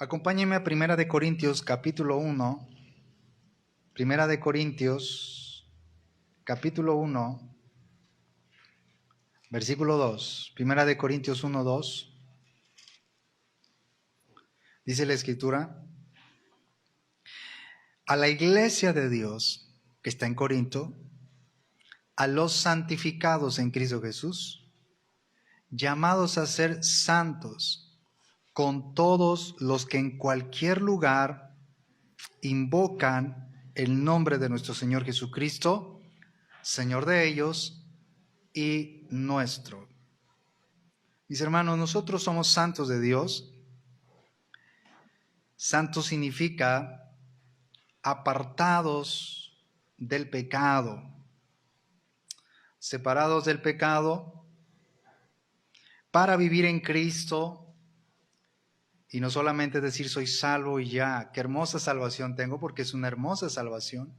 Acompáñenme a Primera de Corintios, capítulo 1. Primera de Corintios, capítulo 1, versículo 2. Primera de Corintios 1, 2. Dice la Escritura: a la iglesia de Dios que está en Corinto, a los santificados en Cristo Jesús, llamados a ser santos, con todos los que en cualquier lugar invocan el nombre de nuestro Señor Jesucristo, Señor de ellos y nuestro. Mis hermanos, nosotros somos santos de Dios. Santo significa apartados del pecado, separados del pecado para vivir en Cristo. Y no solamente decir soy salvo y ya, qué hermosa salvación tengo, porque es una hermosa salvación,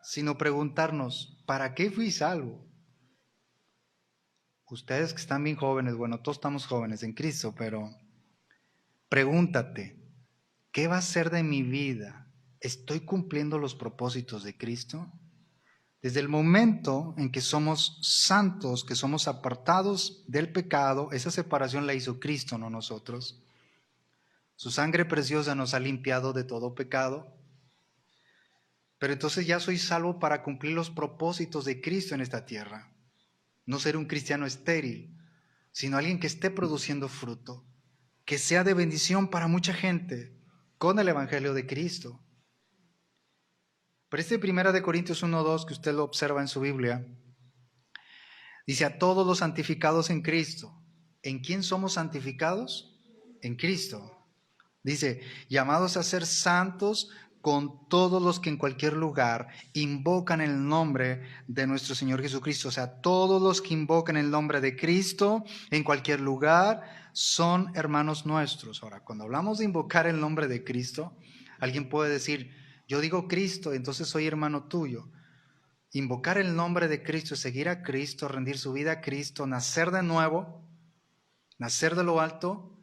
sino preguntarnos, ¿para qué fui salvo? Ustedes que están bien jóvenes, bueno, todos estamos jóvenes en Cristo, pero pregúntate, ¿qué va a ser de mi vida? ¿Estoy cumpliendo los propósitos de Cristo? Desde el momento en que somos santos, que somos apartados del pecado, esa separación la hizo Cristo, no nosotros. Su sangre preciosa nos ha limpiado de todo pecado. Pero entonces ya soy salvo para cumplir los propósitos de Cristo en esta tierra. No ser un cristiano estéril, sino alguien que esté produciendo fruto, que sea de bendición para mucha gente con el Evangelio de Cristo. Pero este 1 Corintios 1:2 que usted lo observa en su Biblia, dice a todos los santificados en Cristo. ¿En quién somos santificados? En Cristo. Dice, llamados a ser santos con todos los que en cualquier lugar invocan el nombre de nuestro Señor Jesucristo. O sea, todos los que invocan el nombre de Cristo en cualquier lugar son hermanos nuestros. Ahora, cuando hablamos de invocar el nombre de Cristo, alguien puede decir, yo digo Cristo, entonces soy hermano tuyo. Invocar el nombre de Cristo, seguir a Cristo, rendir su vida a Cristo, nacer de nuevo, nacer de lo alto,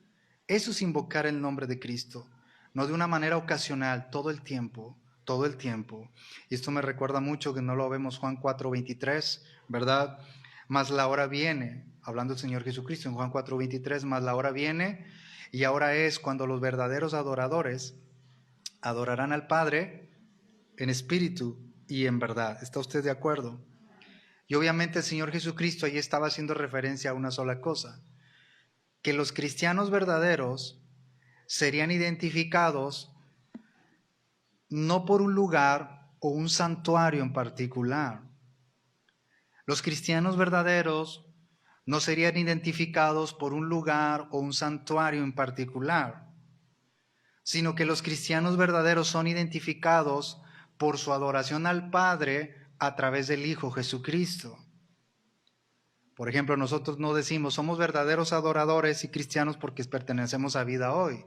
eso es invocar el nombre de Cristo, no de una manera ocasional, todo el tiempo, todo el tiempo. Y esto me recuerda mucho que no lo vemos Juan 4:23, ¿verdad? Mas la hora viene, hablando el Señor Jesucristo en Juan 4:23, mas la hora viene y ahora es cuando los verdaderos adoradores adorarán al Padre en espíritu y en verdad. ¿Está usted de acuerdo? Y obviamente el Señor Jesucristo ahí estaba haciendo referencia a una sola cosa, que los cristianos verdaderos serían identificados no por un lugar o un santuario en particular. Los cristianos verdaderos no serían identificados por un lugar o un santuario en particular, sino que los cristianos verdaderos son identificados por su adoración al Padre a través del Hijo Jesucristo. Por ejemplo, nosotros no decimos somos verdaderos adoradores y cristianos porque pertenecemos a Vida Hoy.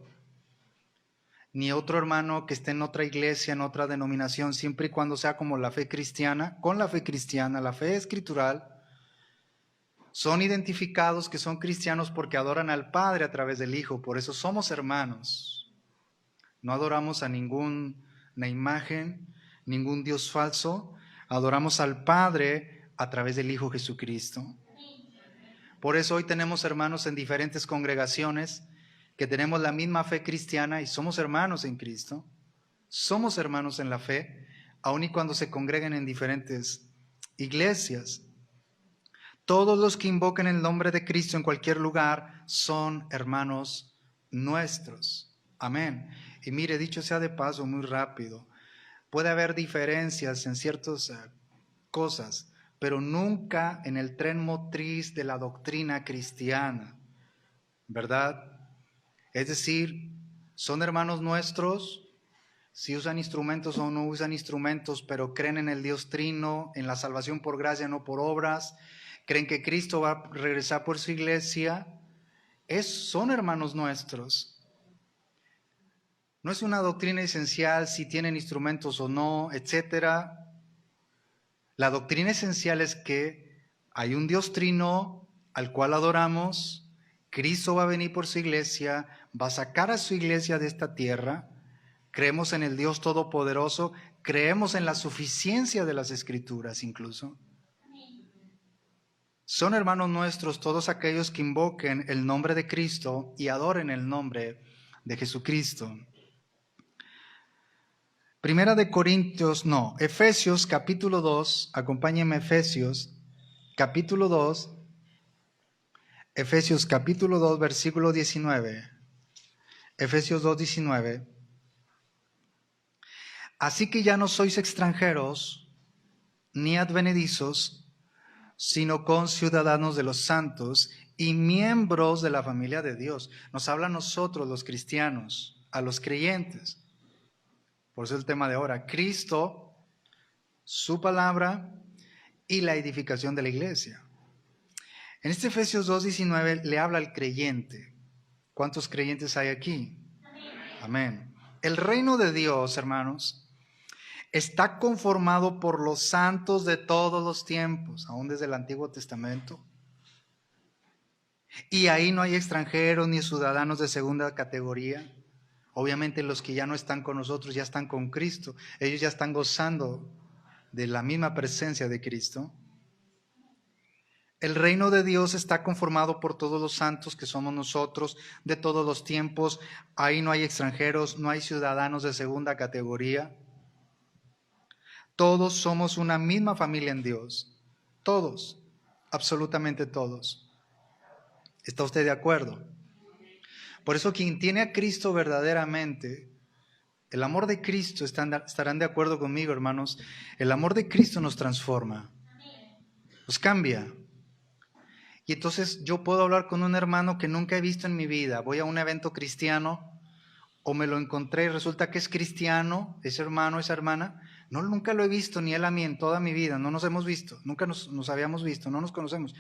Ni otro hermano que esté en otra iglesia, en otra denominación, siempre y cuando sea como la fe cristiana, con la fe cristiana, la fe escritural, son identificados que son cristianos porque adoran al Padre a través del Hijo. Por eso somos hermanos. No adoramos a ninguna imagen, ningún Dios falso. Adoramos al Padre a través del Hijo Jesucristo. Por eso hoy tenemos hermanos en diferentes congregaciones que tenemos la misma fe cristiana y somos hermanos en Cristo. Somos hermanos en la fe, aun y cuando se congreguen en diferentes iglesias. Todos los que invoquen el nombre de Cristo en cualquier lugar son hermanos nuestros. Amén. Y mire, dicho sea de paso, muy rápido, puede haber diferencias en ciertas cosas, pero nunca en el tren motriz de la doctrina cristiana, ¿verdad? Es decir, son hermanos nuestros, si usan instrumentos o no usan instrumentos, pero creen en el Dios Trino, en la salvación por gracia, no por obras, creen que Cristo va a regresar por su iglesia, son hermanos nuestros. No es una doctrina esencial si tienen instrumentos o no, etcétera. La doctrina esencial es que hay un Dios Trino al cual adoramos, Cristo va a venir por su iglesia, va a sacar a su iglesia de esta tierra. Creemos en el Dios Todopoderoso, creemos en la suficiencia de las Escrituras incluso. Son hermanos nuestros todos aquellos que invoquen el nombre de Cristo y adoren el nombre de Jesucristo. Efesios capítulo 2, acompáñenme Efesios capítulo 2, versículo 19. Efesios 2, 19. Así que ya no sois extranjeros ni advenedizos, sino conciudadanos de los santos y miembros de la familia de Dios. Nos habla a nosotros los cristianos, a los creyentes. Por eso el tema de ahora, Cristo, su palabra y la edificación de la iglesia. En este Efesios 2:19 le habla al creyente. ¿Cuántos creyentes hay aquí? Amén. El reino de Dios, hermanos, está conformado por los santos de todos los tiempos, aún desde el Antiguo Testamento. Y ahí no hay extranjeros ni ciudadanos de segunda categoría. Obviamente los que ya no están con nosotros ya están con Cristo. Ellos ya están gozando de la misma presencia de Cristo. El reino de Dios está conformado por todos los santos que somos nosotros de todos los tiempos. Ahí no hay extranjeros, no hay ciudadanos de segunda categoría. Todos somos una misma familia en Dios. Todos, absolutamente todos. ¿Está usted de acuerdo? Por eso quien tiene a Cristo verdaderamente, el amor de Cristo, estarán de acuerdo conmigo, hermanos, el amor de Cristo nos transforma, nos cambia. Y entonces yo puedo hablar con un hermano que nunca he visto en mi vida. Voy a un evento cristiano o me lo encontré y resulta que es cristiano, ese hermano, esa hermana. No, nunca lo he visto, ni él a mí en toda mi vida. No nos hemos visto, nunca nos habíamos visto, no nos conocemos.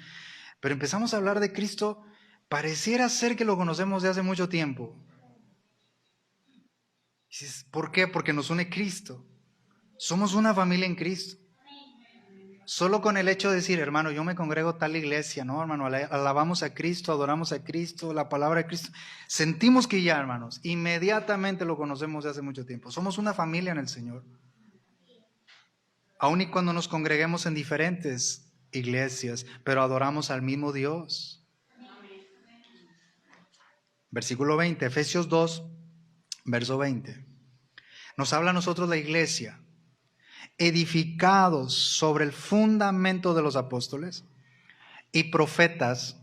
Pero empezamos a hablar de Cristo, pareciera ser que lo conocemos de hace mucho tiempo. ¿Por qué? Porque nos une Cristo. Somos una familia en Cristo. Solo con el hecho de decir, hermano, yo me congrego tal iglesia, ¿no, hermano? Alabamos a Cristo, adoramos a Cristo, la palabra de Cristo. Sentimos que ya, hermanos, inmediatamente lo conocemos de hace mucho tiempo. Somos una familia en el Señor. Aun y cuando nos congreguemos en diferentes iglesias, pero adoramos al mismo Dios. Versículo 20, Efesios 2, verso 20. Nos habla a nosotros la iglesia, edificados sobre el fundamento de los apóstoles y profetas,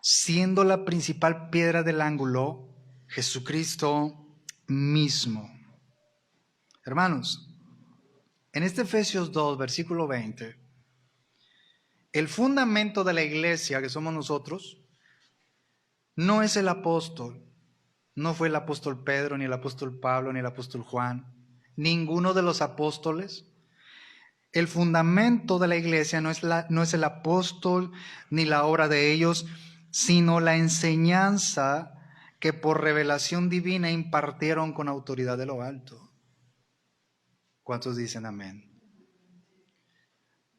siendo la principal piedra del ángulo Jesucristo mismo. Hermanos, en este Efesios 2, versículo 20, el fundamento de la iglesia que somos nosotros no es el apóstol, no fue el apóstol Pedro, ni el apóstol Pablo, ni el apóstol Juan, ninguno de los apóstoles. El fundamento de la iglesia no es el apóstol ni la obra de ellos, sino la enseñanza que por revelación divina impartieron con autoridad de lo alto. ¿Cuántos dicen amén?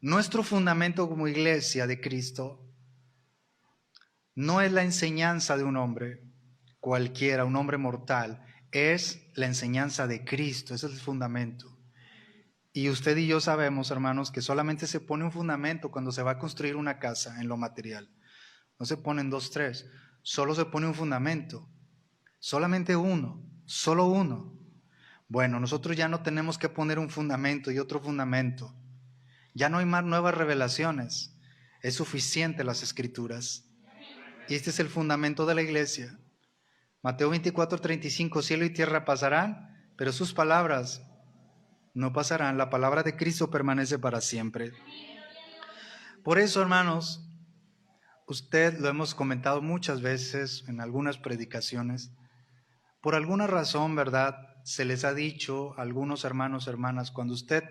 Nuestro fundamento como iglesia de Cristo no es la enseñanza de un hombre cualquiera, un hombre mortal, es la enseñanza de Cristo, ese es el fundamento. Y usted y yo sabemos, hermanos, que solamente se pone un fundamento cuando se va a construir una casa en lo material. No se ponen 2, 3, solo se pone un fundamento, solamente uno, solo uno. Bueno, nosotros ya no tenemos que poner un fundamento y otro fundamento. Ya no hay más nuevas revelaciones, es suficiente las Escrituras. Y este es el fundamento de la iglesia. Mateo 24:35, cielo y tierra pasarán, pero sus palabras no pasarán. La palabra de Cristo permanece para siempre. Por eso, hermanos, usted lo hemos comentado muchas veces en algunas predicaciones. Por alguna razón, ¿verdad? Se les ha dicho a algunos hermanos, hermanas, cuando usted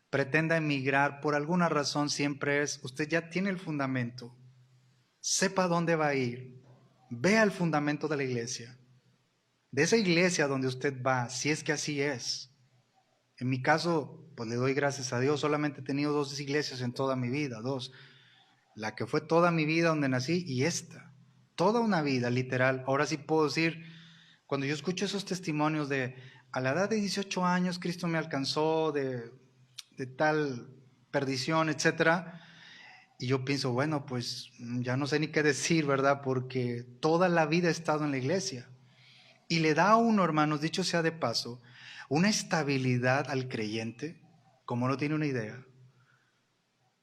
pretenda emigrar, por alguna razón siempre es, usted ya tiene el fundamento, sepa dónde va a ir, vea el fundamento de la iglesia, de esa iglesia donde usted va, si es que así es. En mi caso, pues le doy gracias a Dios, solamente he tenido 2 iglesias en toda mi vida, 2. La que fue toda mi vida donde nací y esta. toda una vida, literal. Ahora sí puedo decir, cuando yo escucho esos testimonios de a la edad de 18 años Cristo me alcanzó de tal perdición, etcétera, y yo pienso, bueno, pues ya no sé ni qué decir, ¿verdad? Porque toda la vida he estado en la iglesia. Y le da a uno, hermanos, dicho sea de paso, una estabilidad al creyente, como no tiene una idea.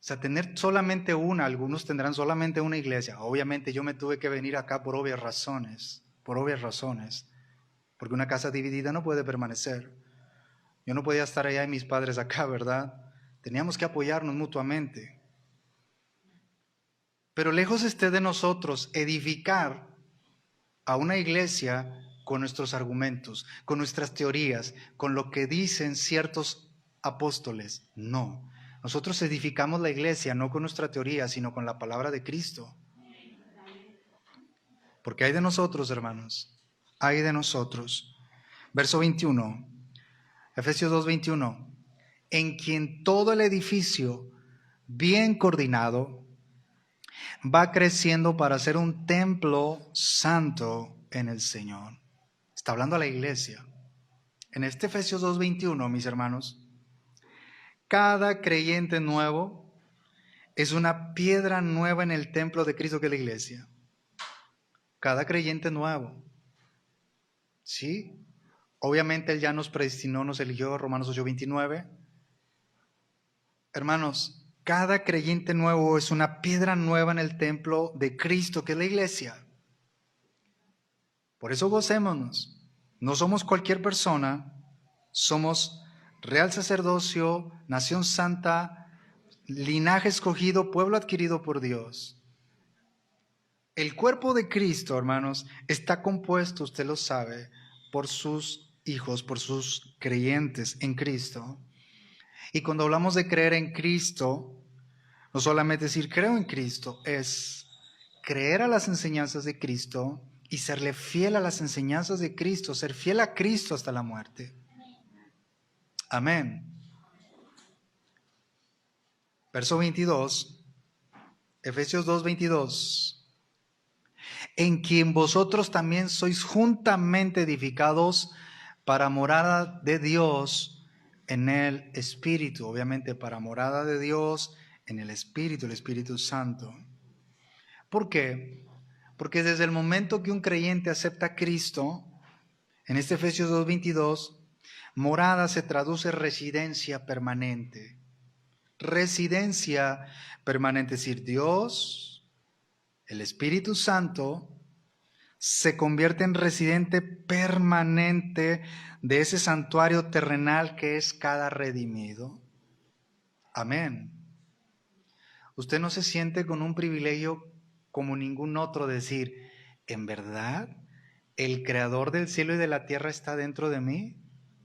O sea, tener solamente una, algunos tendrán solamente una iglesia. Obviamente yo me tuve que venir acá por obvias razones, porque una casa dividida no puede permanecer. Yo no podía estar allá y mis padres acá, ¿verdad? Teníamos que apoyarnos mutuamente. Pero lejos esté de nosotros edificar a una iglesia con nuestros argumentos, con nuestras teorías, con lo que dicen ciertos apóstoles. No. Nosotros edificamos la iglesia no con nuestra teoría, sino con la palabra de Cristo. Porque hay de nosotros, hermanos, hay de nosotros. Verso 21, Efesios 2:21. En quien todo el edificio, bien coordinado, va creciendo para ser un templo santo en el Señor. Está hablando a la iglesia. En este Efesios 2:21, mis hermanos, cada creyente nuevo es una piedra nueva en el templo de Cristo, que es la iglesia. Cada creyente nuevo. ¿Sí? Obviamente Él ya nos predestinó, nos eligió, Romanos 8:29. Hermanos, cada creyente nuevo es una piedra nueva en el templo de Cristo, que es la iglesia. Por eso gocémonos. No somos cualquier persona, somos real sacerdocio, nación santa, linaje escogido, pueblo adquirido por Dios. El cuerpo de Cristo, hermanos, está compuesto, usted lo sabe, por sus hijos, por sus creyentes en Cristo. Y cuando hablamos de creer en Cristo, no solamente decir creo en Cristo, es creer a las enseñanzas de Cristo y serle fiel a las enseñanzas de Cristo, ser fiel a Cristo hasta la muerte. Amén. Verso 22, Efesios 2:22. En quien vosotros también sois juntamente edificados para morada de Dios en el Espíritu. Obviamente para morada de Dios en el Espíritu Santo. ¿Por qué? Porque desde el momento que un creyente acepta a Cristo, en este Efesios 2:22, morada se traduce residencia permanente. Residencia permanente, es decir, Dios, el Espíritu Santo, se convierte en residente permanente de ese santuario terrenal que es cada redimido. Amén. Usted no se siente con un privilegio como ningún otro de decir, ¿en verdad el creador del cielo y de la tierra está dentro de mí?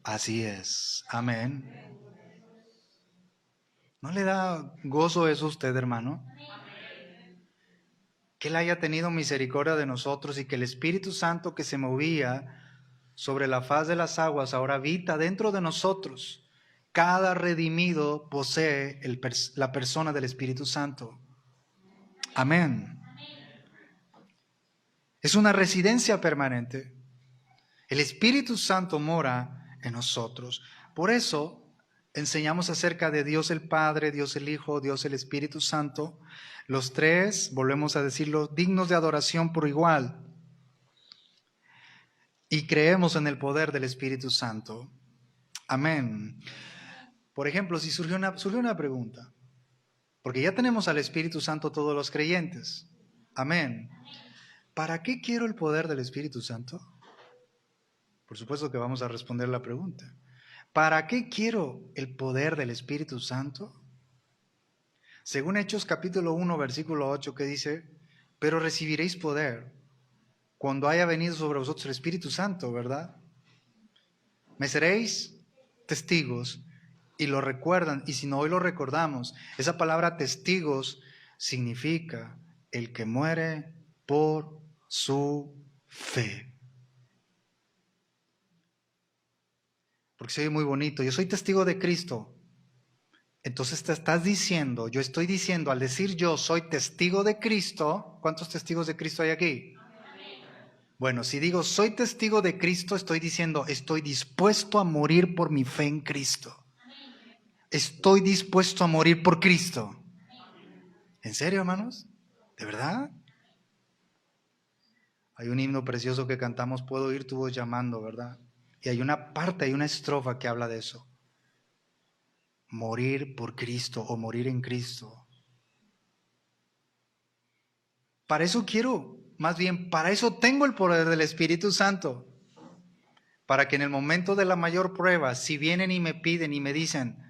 Así es. Amén. ¿No le da gozo eso a usted, hermano? Que Él haya tenido misericordia de nosotros y que el Espíritu Santo que se movía sobre la faz de las aguas ahora habita dentro de nosotros. Cada redimido posee la persona del Espíritu Santo. Amén. Es una residencia permanente. El Espíritu Santo mora en nosotros. Por eso enseñamos acerca de Dios el Padre, Dios el Hijo, Dios el Espíritu Santo. Los tres, volvemos a decirlo, dignos de adoración por igual. Y creemos en el poder del Espíritu Santo. Amén. Por ejemplo, si surgió una pregunta, porque ya tenemos al Espíritu Santo todos los creyentes. Amén. ¿Para qué quiero el poder del Espíritu Santo? Por supuesto que vamos a responder la pregunta. ¿Para qué quiero el poder del Espíritu Santo? Según Hechos capítulo 1, versículo 8, que dice, pero recibiréis poder cuando haya venido sobre vosotros el Espíritu Santo, ¿verdad? Me seréis testigos, y lo recuerdan, y si no hoy lo recordamos, esa palabra testigos significa el que muere por su fe. Porque se oye muy bonito, yo soy testigo de Cristo. Entonces te estás diciendo, yo estoy diciendo, al decir yo soy testigo de Cristo, ¿cuántos testigos de Cristo hay aquí? Bueno, si digo soy testigo de Cristo, estoy diciendo estoy dispuesto a morir por mi fe en Cristo. Estoy dispuesto a morir por Cristo. ¿En serio, hermanos? ¿De verdad? Hay un himno precioso que cantamos, puedo oír tu voz llamando, ¿verdad? Y hay una parte, hay una estrofa que habla de eso. Morir por Cristo o morir en Cristo. Para eso quiero, más bien, para eso tengo el poder del Espíritu Santo. Para que en el momento de la mayor prueba, si vienen y me piden y me dicen,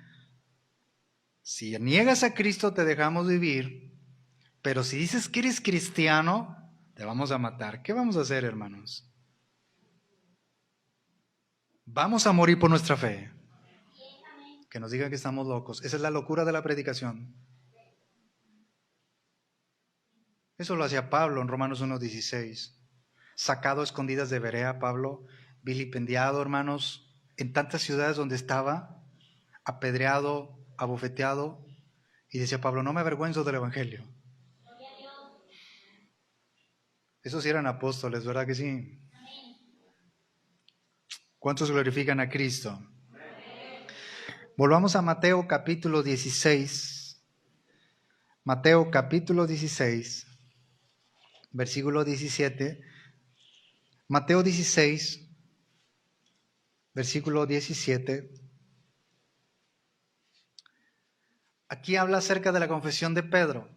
si niegas a Cristo te dejamos vivir, pero si dices que eres cristiano, te vamos a matar. ¿Qué vamos a hacer, hermanos? Vamos a morir por nuestra fe. Que nos digan que estamos locos. Esa es la locura de la predicación. Eso lo hacía Pablo en Romanos 1:16. Sacado a escondidas de Berea, Pablo, vilipendiado, hermanos, en tantas ciudades donde estaba, apedreado, abofeteado, y decía Pablo, no me avergüenzo del Evangelio. Esos sí eran apóstoles, ¿verdad que sí? ¿Cuántos glorifican a Cristo? Volvamos a Mateo capítulo 16. Mateo capítulo 16, versículo 17. Mateo 16, versículo 17. Aquí habla acerca de la confesión de Pedro.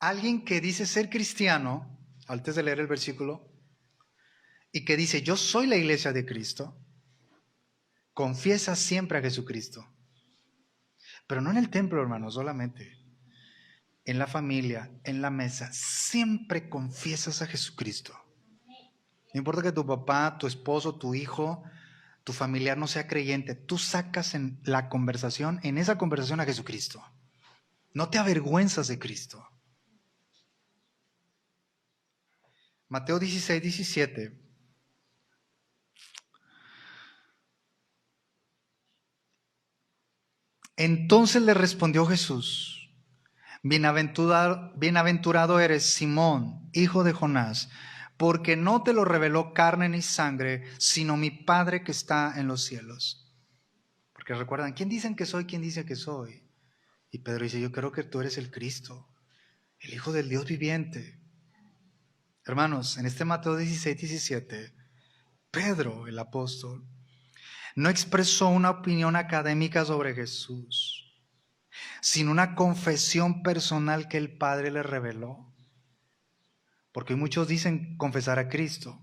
Alguien que dice ser cristiano, antes de leer el versículo, y que dice yo soy la iglesia de Cristo, confiesa siempre a Jesucristo. Pero no en el templo, hermano, solamente. En la familia, en la mesa, siempre confiesas a Jesucristo. No importa que tu papá, tu esposo, tu hijo, tu familiar no sea creyente, tú sacas en la conversación, en esa conversación a Jesucristo. No te avergüenzas de Cristo. Mateo 16, 17. Entonces le respondió Jesús, bienaventurado eres, Simón, hijo de Jonás, porque no te lo reveló carne ni sangre, sino mi Padre que está en los cielos. Porque recuerdan, ¿quién dicen que soy? ¿Quién dice que soy? Y Pedro dice, yo creo que tú eres el Cristo, el Hijo del Dios viviente. Hermanos, en este Mateo 16, 17, Pedro, el apóstol, no expresó una opinión académica sobre Jesús, sino una confesión personal que el Padre le reveló. Porque muchos dicen confesar a Cristo,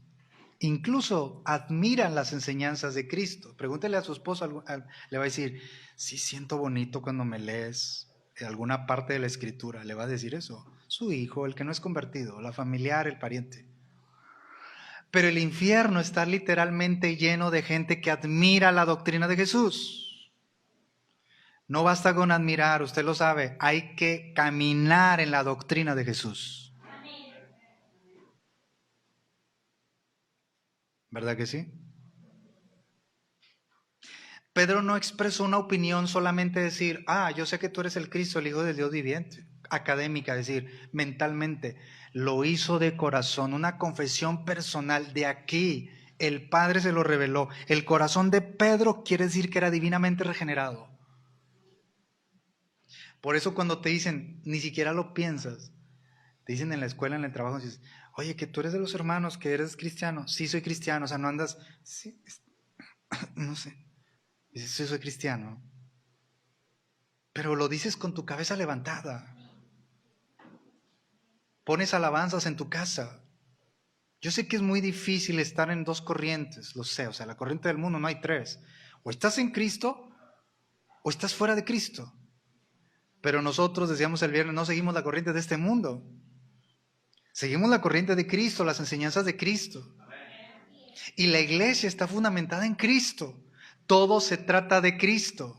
incluso admiran las enseñanzas de Cristo. Pregúntele a su esposo, le va a decir, sí siento bonito cuando me lees alguna parte de la Escritura, le va a decir eso. Su hijo, el que no es convertido, la familiar, el pariente. Pero el infierno está literalmente lleno de gente que admira la doctrina de Jesús. No basta con admirar, usted lo sabe, hay que caminar en la doctrina de Jesús. ¿Verdad que sí? Pedro no expresó una opinión solamente decir, yo sé que tú eres el Cristo, el Hijo del Dios viviente, académica, decir, mentalmente. Lo hizo de corazón, una confesión personal de aquí. El Padre se lo reveló. El corazón de Pedro quiere decir que era divinamente regenerado. Por eso cuando te dicen, ni siquiera lo piensas, te dicen en la escuela, en el trabajo, dices, oye, que tú eres de los hermanos, que eres cristiano. Sí, soy cristiano, o sea, no andas, sí, no sé. Dices, sí, soy cristiano. Pero lo dices con tu cabeza levantada. Pones alabanzas en tu casa. Yo sé que es muy difícil estar en dos corrientes, lo sé, o sea, la corriente del mundo no hay tres. O estás en Cristo o estás fuera de Cristo. Pero nosotros, decíamos el viernes, no seguimos la corriente de este mundo. Seguimos la corriente de Cristo, las enseñanzas de Cristo. Y la iglesia está fundamentada en Cristo. Todo se trata de Cristo.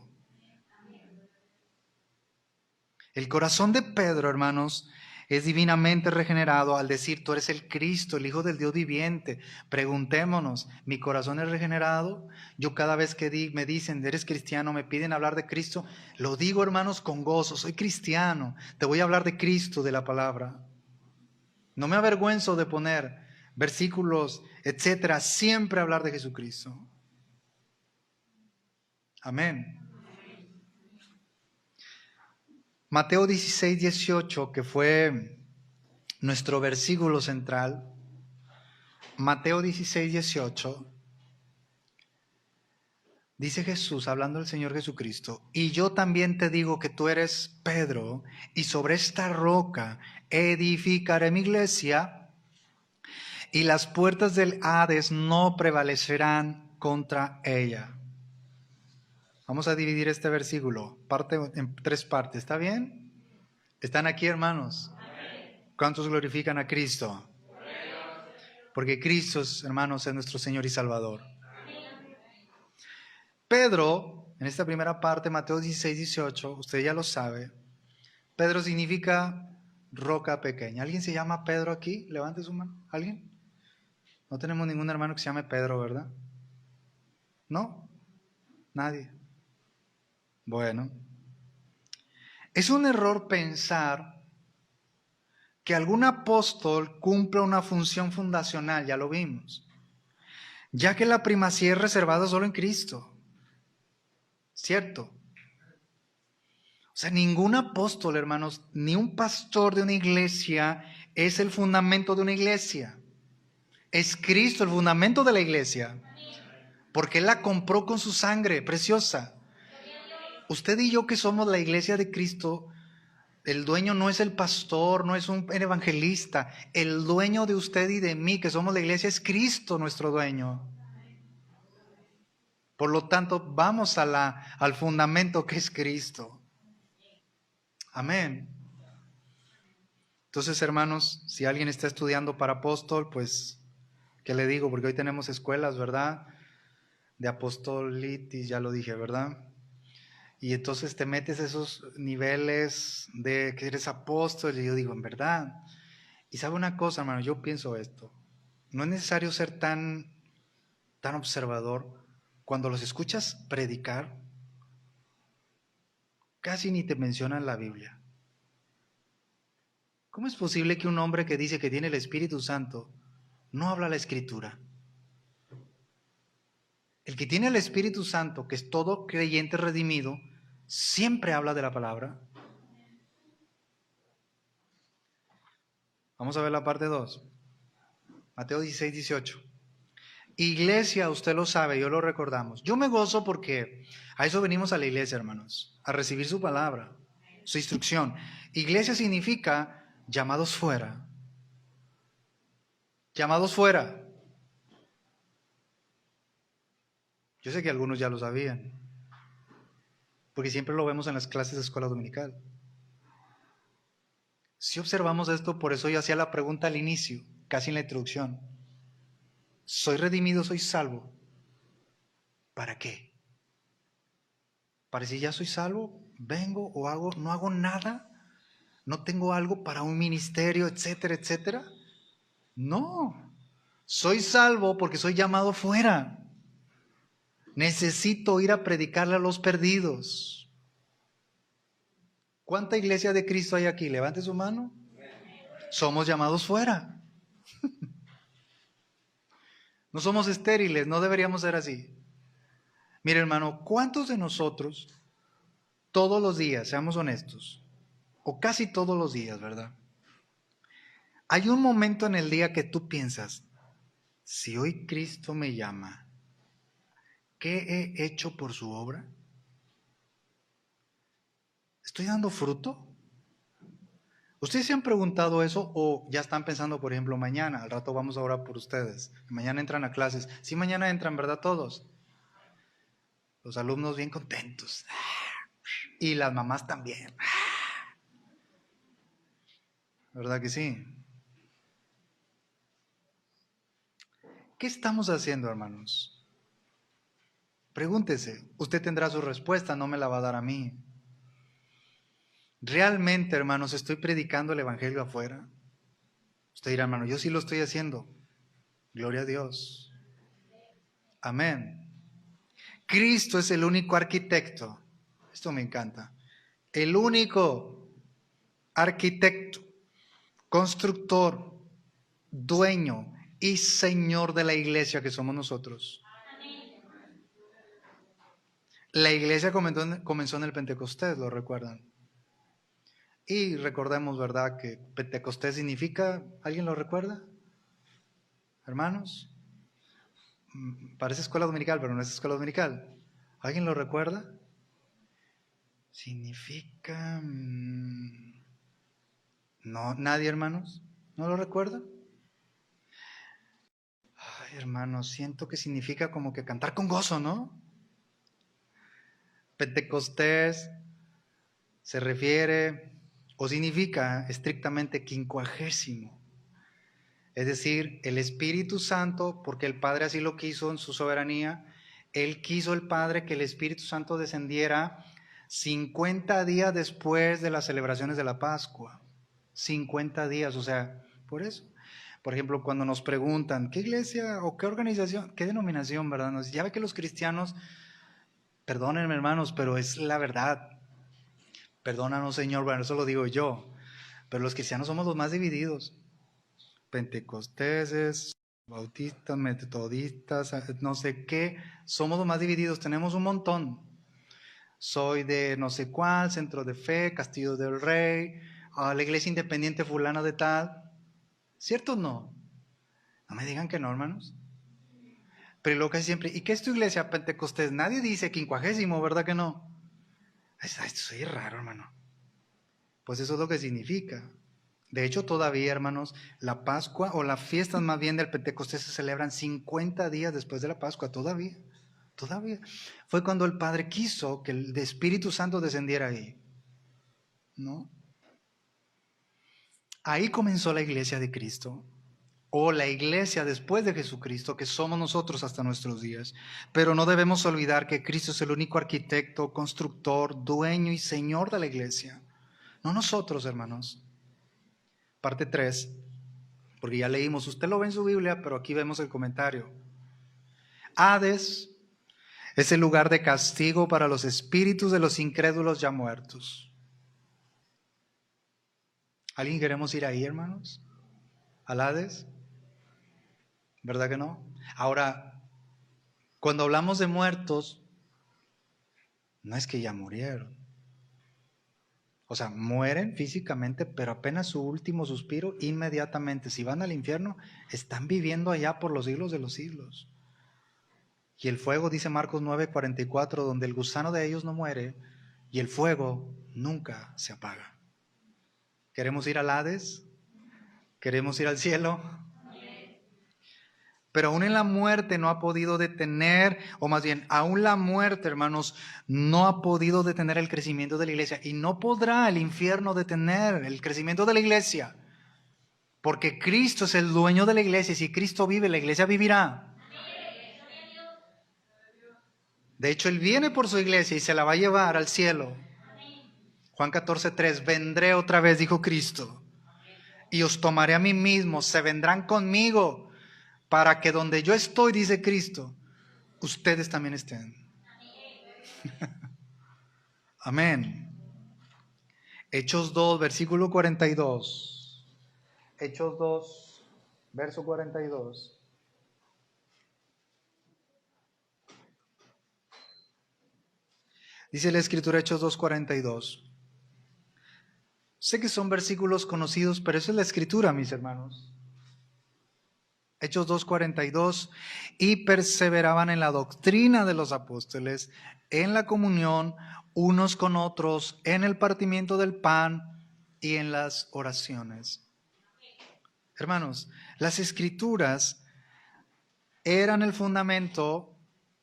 El corazón de Pedro, hermanos, es divinamente regenerado al decir, tú eres el Cristo, el Hijo del Dios viviente. Preguntémonos, ¿mi corazón es regenerado? Yo cada vez que me dicen, eres cristiano, me piden hablar de Cristo, lo digo, hermanos, con gozo, soy cristiano, te voy a hablar de Cristo, de la palabra. No me avergüenzo de poner versículos, etcétera, siempre hablar de Jesucristo. Amén. Mateo 16, 18, que fue nuestro versículo central. Mateo 16, 18. Dice Jesús, hablando del Señor Jesucristo, y yo también te digo que tú eres Pedro, y sobre esta roca edificaré mi iglesia, y las puertas del Hades no prevalecerán contra ella. Vamos a dividir este versículo en 3 partes, ¿está bien? ¿Están aquí, hermanos? ¿Cuántos glorifican a Cristo? Porque Cristo, hermanos, es nuestro Señor y Salvador. Pedro, en esta primera parte, Mateo 16, 18, usted ya lo sabe, Pedro significa roca pequeña. ¿Alguien se llama Pedro aquí? Levante su mano. ¿Alguien? No tenemos ningún hermano que se llame Pedro, ¿verdad? ¿No? Nadie. Bueno. Es un error pensar que algún apóstol cumple una función fundacional, ya lo vimos, ya que la primacía es reservada solo en Cristo. ¿Cierto? O sea, ningún apóstol, hermanos, ni un pastor de una iglesia es el fundamento de una iglesia. Es Cristo el fundamento de la iglesia, porque Él la compró con su sangre preciosa. Usted y yo que somos la iglesia de Cristo, el dueño no es el pastor, no es un evangelista. El dueño de usted y de mí, que somos la iglesia, es Cristo nuestro dueño. Por lo tanto, vamos al fundamento que es Cristo. Amén. Entonces, hermanos, si alguien está estudiando para apóstol, pues, ¿qué le digo? Porque hoy tenemos escuelas, ¿verdad? De apostolitis, ya lo dije, ¿verdad? Y entonces te metes a esos niveles de que eres apóstol, y yo digo, en verdad. Y sabe una cosa, hermano, yo pienso esto. No es necesario ser tan observador. Cuando los escuchas predicar, casi ni te mencionan la Biblia. ¿Cómo es posible que un hombre que dice que tiene el Espíritu Santo no habla la Escritura? El que tiene el Espíritu Santo, que es todo creyente redimido, siempre habla de la palabra. Vamos a ver la parte 2. Mateo 16, 18. Iglesia, usted lo sabe, yo lo recordamos. Yo me gozo porque a eso venimos a la iglesia, hermanos, a recibir su palabra, su instrucción. Iglesia significa llamados fuera. Llamados fuera. Yo sé que algunos ya lo sabían, porque siempre lo vemos en las clases de escuela dominical. Si observamos esto, por eso yo hacía la pregunta al inicio, casi en la introducción. ¿Soy redimido, soy salvo? ¿Para qué? ¿Para si ya soy salvo, vengo o no hago nada? ¿No tengo algo para un ministerio, etcétera, etcétera? No. Soy salvo porque soy llamado fuera. Necesito ir a predicarle a los perdidos. ¿Cuánta iglesia de Cristo hay aquí? Levante su mano. Somos llamados fuera. No somos estériles, no deberíamos ser así. Mire, hermano, ¿cuántos de nosotros todos los días, seamos honestos, o casi todos los días, ¿verdad? Hay un momento en el día que tú piensas, si hoy Cristo me llama, ¿qué he hecho por su obra? ¿Estoy dando fruto? ¿Ustedes se han preguntado eso o ya están pensando, por ejemplo, mañana? Al rato vamos a orar por ustedes. Mañana entran a clases. Sí, mañana entran, ¿verdad? Todos. Los alumnos bien contentos. Y las mamás también. ¿Verdad que sí? ¿Qué estamos haciendo, hermanos? Pregúntese. Usted tendrá su respuesta, no me la va a dar a mí. ¿Realmente, hermanos, estoy predicando el evangelio afuera? Usted dirá, hermano, yo sí lo estoy haciendo. Gloria a Dios. Amén. Cristo es el único arquitecto. Esto me encanta. El único arquitecto, constructor, dueño y Señor de la iglesia que somos nosotros. La iglesia comenzó en el Pentecostés, ¿lo recuerdan? Y recordemos, ¿verdad?, que Pentecostés significa, ¿alguien lo recuerda? Hermanos, parece escuela dominical, pero no es escuela dominical. ¿Alguien lo recuerda? Significa... no, nadie, hermanos, ¿no lo recuerda? Ay, hermanos, siento que significa como que cantar con gozo, ¿no? Pentecostés se refiere o significa estrictamente quincuagésimo. Es decir, el Espíritu Santo, porque el Padre así lo quiso en su soberanía, Él quiso el Padre que el Espíritu Santo descendiera 50 días después de las celebraciones de la Pascua. 50 días, o sea, por eso. Por ejemplo, cuando nos preguntan, ¿qué iglesia o qué organización, qué denominación, verdad? Ya ve que los cristianos, perdónenme hermanos, pero es la verdad. Perdónanos, Señor, bueno, eso lo digo yo. Pero los cristianos somos los más divididos. Pentecosteses, bautistas, metodistas, no sé qué, somos los más divididos, tenemos un montón. Soy de no sé cuál, Centro de Fe, Castillo del Rey, la Iglesia Independiente fulana de tal. ¿Cierto o no? No me digan que no, hermanos. Pero lo que es siempre, ¿y qué es tu iglesia Pentecostés? Nadie dice quincuagésimo, ¿verdad que no? Esto soy raro, hermano. Pues eso es lo que significa. De hecho, todavía, hermanos, la Pascua o las fiestas más bien del Pentecostés se celebran 50 días después de la Pascua, todavía. Fue cuando el Padre quiso que el Espíritu Santo descendiera ahí, ¿no? Ahí comenzó la iglesia de Cristo, o la iglesia después de Jesucristo, que somos nosotros hasta nuestros días. Pero no debemos olvidar que Cristo es el único arquitecto, constructor, dueño y Señor de la iglesia. No nosotros, hermanos. Parte 3, porque ya leímos, usted lo ve en su Biblia, pero aquí vemos el comentario. Hades es el lugar de castigo para los espíritus de los incrédulos ya muertos. ¿Alguien queremos ir ahí, hermanos? ¿Al Hades? ¿Verdad que no? Ahora, cuando hablamos de muertos, no es que ya murieron. O sea, mueren físicamente, pero apenas su último suspiro, inmediatamente, si van al infierno, están viviendo allá por los siglos de los siglos. Y el fuego, dice Marcos 9:44, donde el gusano de ellos no muere y el fuego nunca se apaga. ¿Queremos ir al Hades? ¿Queremos ir al cielo? Pero aún en la muerte no ha podido detener, o más bien, aún la muerte, hermanos, no ha podido detener el crecimiento de la iglesia. Y no podrá el infierno detener el crecimiento de la iglesia. Porque Cristo es el dueño de la iglesia y si Cristo vive, la iglesia vivirá. De hecho, Él viene por su iglesia y se la va a llevar al cielo. Juan 14:3, vendré otra vez, dijo Cristo, y os tomaré a mí mismo, se vendrán conmigo, para que donde yo estoy, dice Cristo, ustedes también estén. Amén. Hechos 2, versículo 42. Hechos 2, verso 42. Dice la Escritura, Hechos 2:42. Sé que son versículos conocidos, pero eso es la Escritura, mis hermanos. Hechos 2:42. Y perseveraban en la doctrina de los apóstoles, en la comunión unos con otros, en el partimiento del pan y en las oraciones. Hermanos, las Escrituras eran el fundamento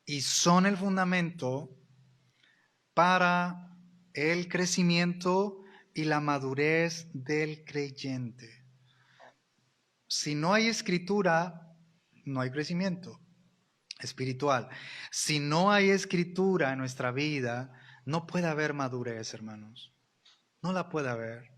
y son el fundamento para el crecimiento y la madurez del creyente. Si no hay escritura, no hay crecimiento espiritual. Si no hay escritura en nuestra vida, no puede haber madurez, hermanos. No la puede haber.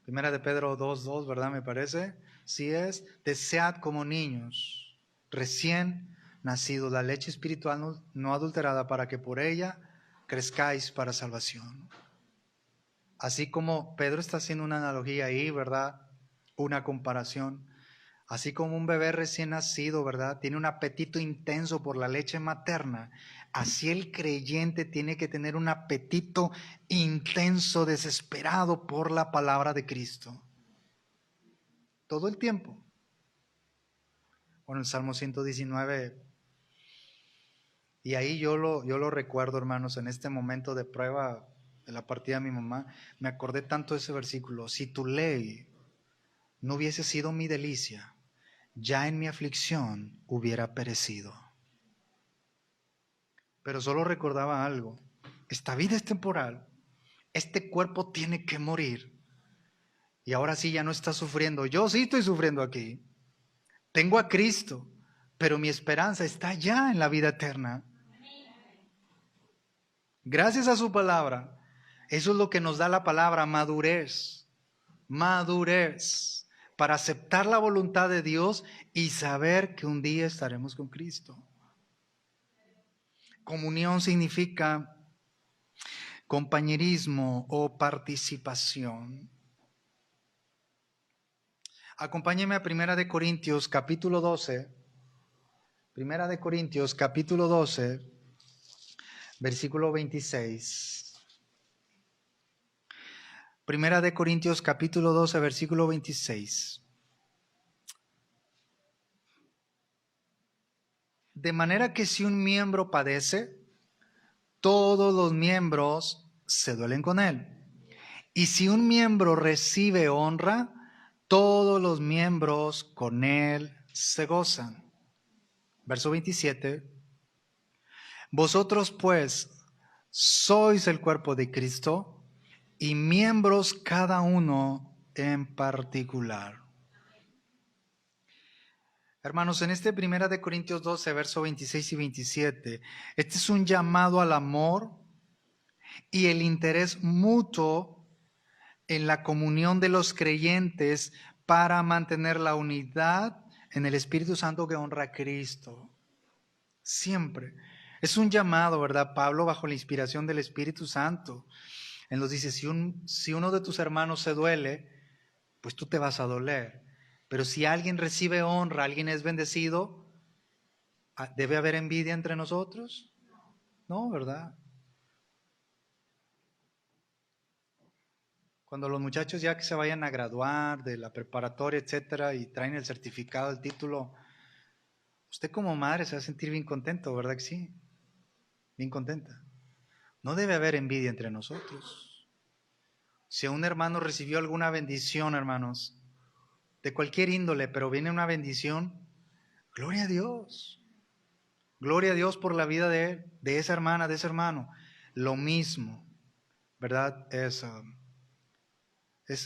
Primera de Pedro 2:2, ¿verdad? Me parece. Si es, desead como niños, recién nacidos, la leche espiritual no adulterada, para que por ella crezcáis para salvación. Así como Pedro está haciendo una analogía ahí, ¿verdad? Una comparación. Así como un bebé recién nacido, ¿verdad? Tiene un apetito intenso por la leche materna. Así el creyente tiene que tener un apetito intenso, desesperado por la palabra de Cristo. Todo el tiempo. Bueno, el Salmo 119, y ahí yo lo recuerdo, hermanos, en este momento de prueba de la partida de mi mamá, me acordé tanto de ese versículo. Si tu ley no hubiese sido mi delicia, ya en mi aflicción hubiera perecido. Pero solo recordaba algo. Esta vida es temporal. Este cuerpo tiene que morir. Y ahora sí ya no está sufriendo. Yo sí estoy sufriendo aquí. Tengo a Cristo, pero mi esperanza está ya en la vida eterna. Gracias a su palabra. Eso es lo que nos da la palabra, madurez. Madurez. Para aceptar la voluntad de Dios y saber que un día estaremos con Cristo. Comunión significa compañerismo o participación. Acompáñeme a Primera de Corintios capítulo 12. Primera de Corintios capítulo 12, versículo 26. Primera de Corintios capítulo 12, versículo 26. De manera que si un miembro padece, todos los miembros se duelen con él. Y si un miembro recibe honra, todos los miembros con él se gozan. Verso 27. Vosotros pues sois el cuerpo de Cristo y miembros cada uno en particular. Hermanos, en este Primera de Corintios 12, verso 26 y 27, este es un llamado al amor y el interés mutuo en la comunión de los creyentes para mantener la unidad en el Espíritu Santo que honra a Cristo. Siempre. Es un llamado, ¿verdad? Pablo, bajo la inspiración del Espíritu Santo, él nos dice, si uno de tus hermanos se duele, pues tú te vas a doler. Pero si alguien recibe honra, alguien es bendecido, ¿debe haber envidia entre nosotros? No, ¿verdad? Cuando los muchachos ya que se vayan a graduar de la preparatoria, etcétera, y traen el certificado, el título, usted como madre se va a sentir bien contento, ¿verdad que sí? Bien contenta. No debe haber envidia entre nosotros. Si un hermano recibió alguna bendición, hermanos, de cualquier índole, pero viene una bendición, gloria a Dios. Gloria a Dios por la vida de esa hermana, de ese hermano. Lo mismo, ¿verdad? Es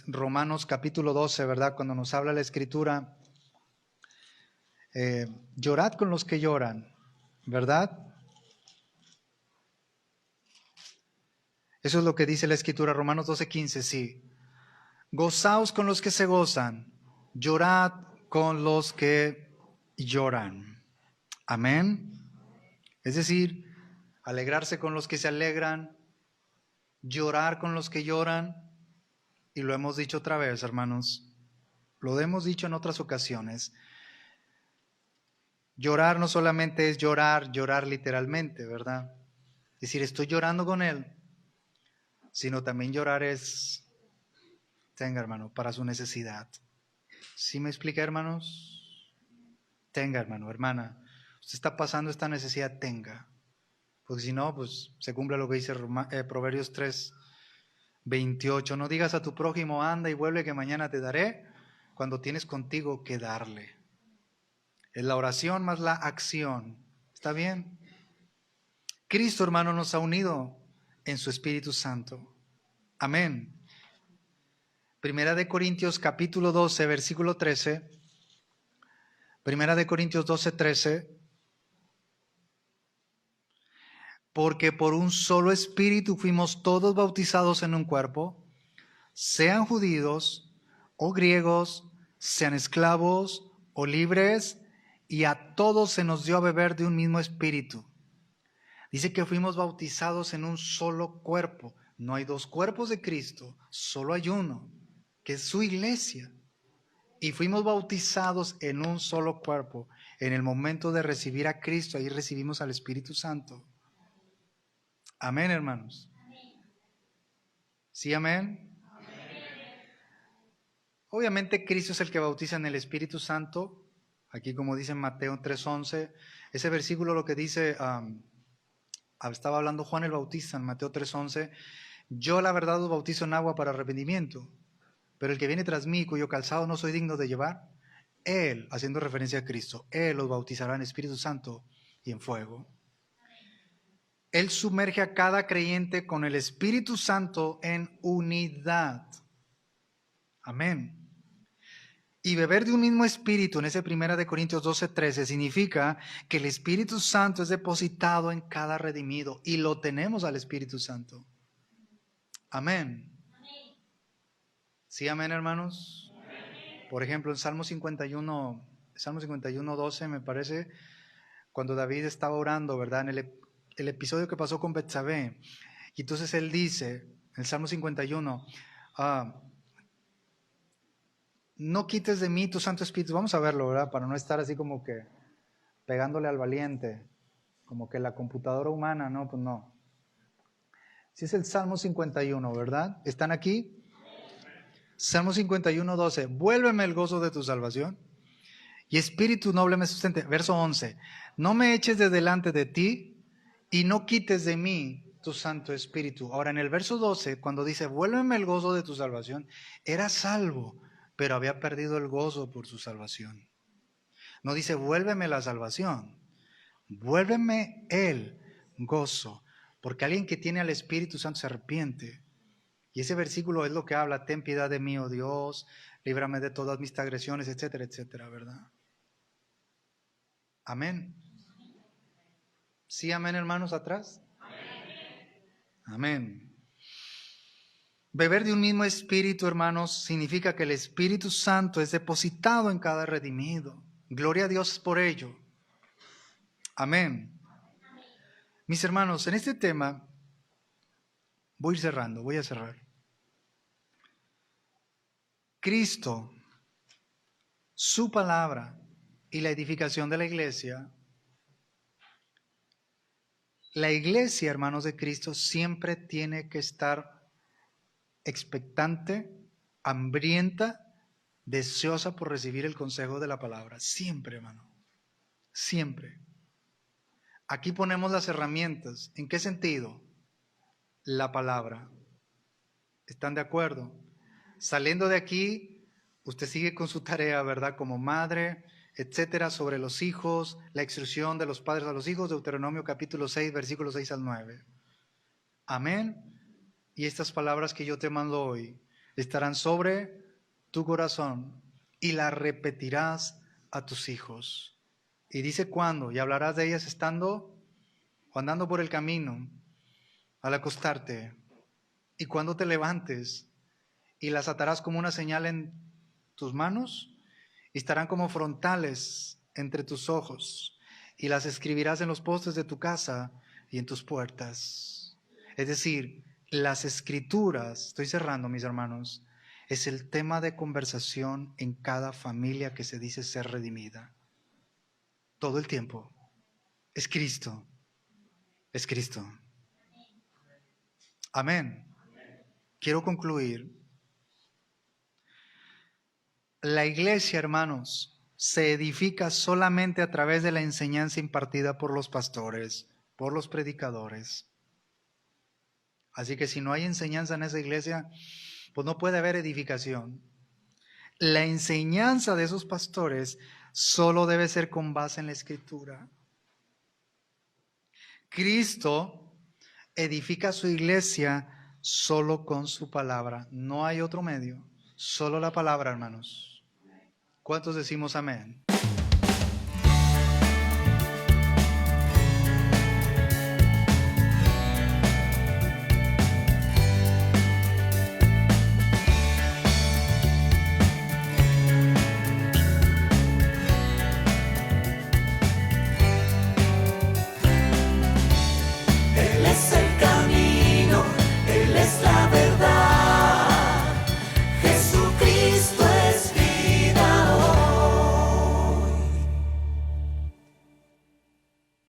Romanos capítulo 12, ¿verdad? Cuando nos habla la Escritura, llorad con los que lloran, ¿verdad? Eso es lo que dice la Escritura, Romanos 12:15, sí. Gozaos con los que se gozan, llorad con los que lloran. Amén. Es decir, alegrarse con los que se alegran, llorar con los que lloran. Y lo hemos dicho otra vez, hermanos, lo hemos dicho en otras ocasiones. Llorar no solamente es llorar literalmente, ¿verdad? Es decir, estoy llorando con él, sino también llorar es, tenga hermano, para su necesidad. ¿Sí me explica, hermanos? Tenga hermano, hermana, usted está pasando esta necesidad, tenga. Porque si no, pues se cumple lo que dice Proverbios 3:28. No digas a tu prójimo, anda y vuelve que mañana te daré, cuando tienes contigo que darle. Es la oración más la acción. ¿Está bien? Cristo, hermano, nos ha unido en su Espíritu Santo. Amén. Primera de Corintios capítulo 12, versículo 13. Primera de Corintios 12, 13. Porque por un solo Espíritu fuimos todos bautizados en un cuerpo, sean judíos o griegos, sean esclavos o libres, y a todos se nos dio a beber de un mismo Espíritu. Dice que fuimos bautizados en un solo cuerpo. No hay dos cuerpos de Cristo, solo hay uno, que es su iglesia. y fuimos bautizados en un solo cuerpo. En el momento de recibir a Cristo, ahí recibimos al Espíritu Santo. Amén, hermanos. ¿Sí, amén? Obviamente Cristo es el que bautiza en el Espíritu Santo. Aquí como dice en Mateo 3:11, ese versículo lo que dice, estaba hablando Juan el Bautista en Mateo 3:11, yo la verdad os bautizo en agua para arrepentimiento, pero el que viene tras mí, cuyo calzado no soy digno de llevar, Él, haciendo referencia a Cristo, Él los bautizará en Espíritu Santo y en fuego. Él sumerge a cada creyente con el Espíritu Santo en unidad. Amén. Y beber de un mismo espíritu, en ese 1 Corintios 12:13, significa que el Espíritu Santo es depositado en cada redimido y lo tenemos al Espíritu Santo. Amén. ¿Sí, amén, hermanos? Por ejemplo, en Salmo 51:12 me parece, cuando David estaba orando, ¿verdad? En el episodio que pasó con Betsabé. Y entonces él dice, en el Salmo 51, no quites de mí tu Santo Espíritu. Vamos a verlo, ¿verdad? Para no estar así como que pegándole al valiente, como que la computadora humana, no, pues no. Si es el Salmo 51, ¿verdad? ¿Están aquí? Salmo 51:12, vuélveme el gozo de tu salvación y espíritu noble me sustente. Verso 11, no me eches de delante de ti y no quites de mí tu Santo Espíritu. Ahora en el verso 12, cuando dice, vuélveme el gozo de tu salvación, era salvo, pero había perdido el gozo por su salvación. No dice, vuélveme la salvación, vuélveme el gozo, porque alguien que tiene al Espíritu Santo se arrepiente. Y ese versículo es lo que habla, ten piedad de mí, oh Dios, líbrame de todas mis transgresiones, etcétera, etcétera, ¿verdad? Amén. ¿Sí, amén, hermanos, atrás? Amén. Beber de un mismo espíritu, hermanos, significa que el Espíritu Santo es depositado en cada redimido. Gloria a Dios por ello. Amén. Mis hermanos, en este tema voy a cerrar. Cristo, su palabra y la edificación de la iglesia. La iglesia, hermanos de Cristo, siempre tiene que estar expectante, hambrienta, deseosa por recibir el consejo de la palabra. Siempre, hermano. Siempre. Aquí ponemos las herramientas. ¿En qué sentido? La palabra. ¿Están de acuerdo? Saliendo de aquí, usted sigue con su tarea, ¿verdad? Como madre, etcétera, sobre los hijos, la instrucción de los padres a los hijos, Deuteronomio capítulo 6, versículos 6 al 9. Amén. Y estas palabras que yo te mando hoy estarán sobre tu corazón y las repetirás a tus hijos. Y dice cuándo, y hablarás de ellas estando o andando por el camino, al acostarte, y cuando te levantes, y las atarás como una señal en tus manos, y estarán como frontales entre tus ojos, y las escribirás en los postes de tu casa y en tus puertas. Es decir, las escrituras, estoy cerrando, mis hermanos, es el tema de conversación en cada familia que se dice ser redimida. Todo el tiempo. Es Cristo. Es Cristo. Amén. Quiero concluir. La iglesia, hermanos, se edifica solamente a través de la enseñanza impartida por los pastores, por los predicadores. Así que si no hay enseñanza en esa iglesia, pues no puede haber edificación. La enseñanza de esos pastores solo debe ser con base en la Escritura. Cristo edifica su iglesia solo con su palabra. No hay otro medio, solo la palabra, hermanos. ¿Cuántos decimos amén?